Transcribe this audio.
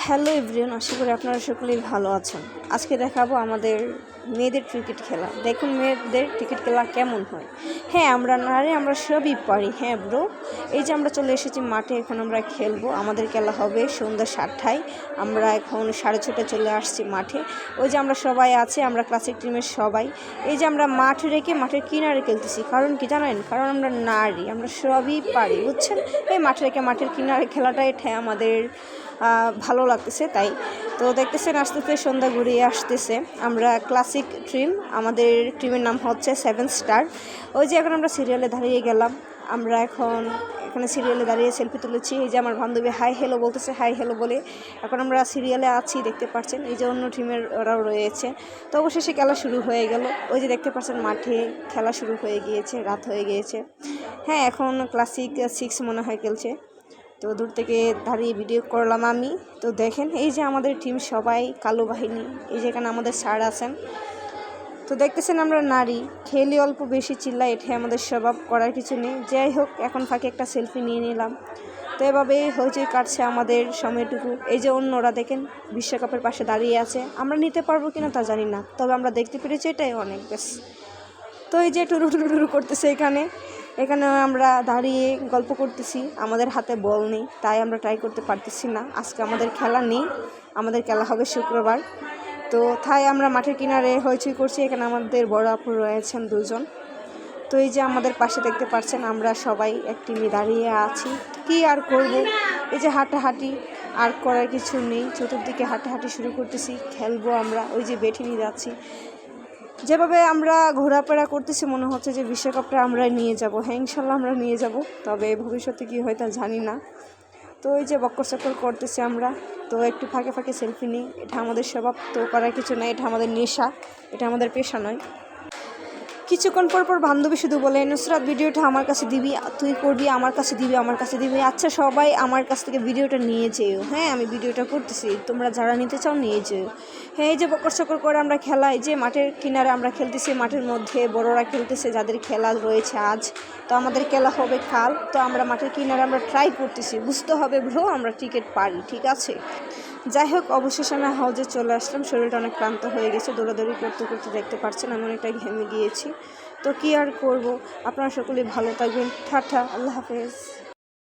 Hello everyone, আশা করি আপনারা সকলেই ভালো আছেন। আজকে দেখাবো আমাদের মেয়েদের ক্রিকেট খেলা। দেখুন মেয়েদের ক্রিকেট খেলা কেমন হয়। হ্যাঁ, আমরা নারী আমরা সবই পারি। হ্যাঁ ব্রো, এই যে আমরা চলে এসেছি মাঠে, এখন আমরা খেলবো। আমাদের খেলা হবে সন্ধ্যা 7টায়। আমরা এখন 6:30টায় চলে আসছি মাঠে। ওই যে আমরা সবাই আছি, আমরা ক্লাসিক টিমের সবাই। এই যে আমরা মাঠ রেখে মাঠের কিনারে খেলতেছি। কারণ কি জানেন? কারণ আমরা নারী, আমরা সবই পারি, বুঝছেন। এই মাঠ রেখে মাঠের কিনারে খেলাটাই আমাদের ভালো লাগতেছে। তাই তো দেখতেছেন আস্তে আস্তে সন্ধ্যা ঘুরিয়ে আসতেছে। আমরা ক্লাসিক টিম, আমাদের টিমের নাম হচ্ছে 7 স্টার। ওই যে এখন আমরা সিরিয়ালে দাঁড়িয়ে গেলাম। আমরা এখন এখানে সিরিয়ালে দাঁড়িয়ে সেলফি তুলেছি। এই যে আমার বান্ধবী হাই হ্যালো বলতেছে, হাই হ্যালো বলে এখন আমরা সিরিয়ালে আছি, দেখতে পাচ্ছেন। এই যে অন্য টিমের ওরাও রয়েছে। তো অবশেষে খেলা শুরু হয়ে গেল। ওই যে দেখতে পাচ্ছেন মাঠে খেলা শুরু হয়ে গিয়েছে, রাত হয়ে গিয়েছে। হ্যাঁ, এখন ক্লাসিক 6 মনে হয় খেলছে। তো দূর থেকে দাঁড়িয়ে ভিডিও করলাম আমি। তো দেখেন এই যে আমাদের টিম সবাই কালো বাহিনী। এই যে এখানে আমাদের স্যার আছেন। তো দেখতেছেন আমরা নারী, খেলি অল্প বেশি চিল্লা, এটাই আমাদের স্বভাব, করার কিছু নেই। যাই হোক, এখন ফাঁকে একটা সেলফি নিয়ে নিলাম। তো এভাবেই হইচই কাটছে আমাদের সময়টুকু। এই যে অন্যরা দেখেন বিশ্বকাপের পাশে দাঁড়িয়ে আছে। আমরা নিতে পারবো কিনা তা জানি না, তবে আমরা দেখতে পেরেছি, এটাই অনেক বেশ। তো এই যে টুরু টুরু টুরু করতেছে এখানে আমরা দাঁড়িয়ে গল্প করতেছি। আমাদের হাতে বল নেই, তাই আমরা ট্রাই করতে পারতেছি না। আজকে আমাদের খেলা নেই, আমাদের খেলা হবে শুক্রবার। তো তাই আমরা মাঠের কিনারে হইচই করছি। এখানে আমাদের বড় আপু রয়েছেন 2জন। তো এই যে আমাদের পাশে দেখতে পাচ্ছেন আমরা সবাই এক টিমে দাঁড়িয়ে আছি। কি আর করব, এই যে হাঁটাহাঁটি, আর করার কিছু নেই। চতুর্দিকে হাঁটাহাঁটি শুরু করতেছি, খেলবো আমরা। ওই যে বেঠে নিয়ে যাচ্ছি। যেভাবে আমরা ঘোরাফেরা করতেছি মনে হচ্ছে যে বিশ্বকাপটা আমরা নিয়ে যাব। হ্যাঁ, ইনশাল্লাহ আমরা নিয়ে যাব, তবে ভবিষ্যতে কী হয় তা জানি না। তো এই যে বক্কর চক্কর করতেছি আমরা। তো একটু ফাঁকে ফাঁকে সেলফি নিই, এটা আমাদের স্বভাব। তো করার কিছু নাই, এটা আমাদের নেশা, এটা আমাদের পেশা নয়। কিছুক্ষণ পর বান্ধবী শুধু বলে, নুসরাত ভিডিওটা আমার কাছে দিবি, তুই করবি, আমার কাছে দিবি, আমার কাছে দিবি। আচ্ছা সবাই আমার কাছ থেকে ভিডিওটা নিয়ে যেও। হ্যাঁ, আমি ভিডিওটা করতেছি, তোমরা যারা নিতে চাও নিয়ে যেও। হ্যাঁ, এই যে বকর চক্কর করে আমরা খেলা, এই যে মাঠের কিনারে আমরা খেলতেছি, মাঠের মধ্যে বড়রা খেলতেছে, যাদের খেলা রয়েছে আজ। তো আমাদের খেলা হবে কাল। তো আমরা মাঠের কিনারে আমরা ট্রাই করতেছি, বুঝতে হবে ব্রো আমরা ক্রিকেট পারি, ঠিক আছে। যাই হোক, অবশেষে আমি হাউজে চলে আসলাম। শরীরটা অনেক ক্লান্ত হয়ে গেছে, দৌড়াদৌড়ি করতে করতে দেখতে পাচ্ছেন আমি অনেকটা ঘেমে গিয়েছি। তো কী আর করব, আপনারা সকলেই ভালো থাকবেন। টাটা, আল্লাহ হাফেজ।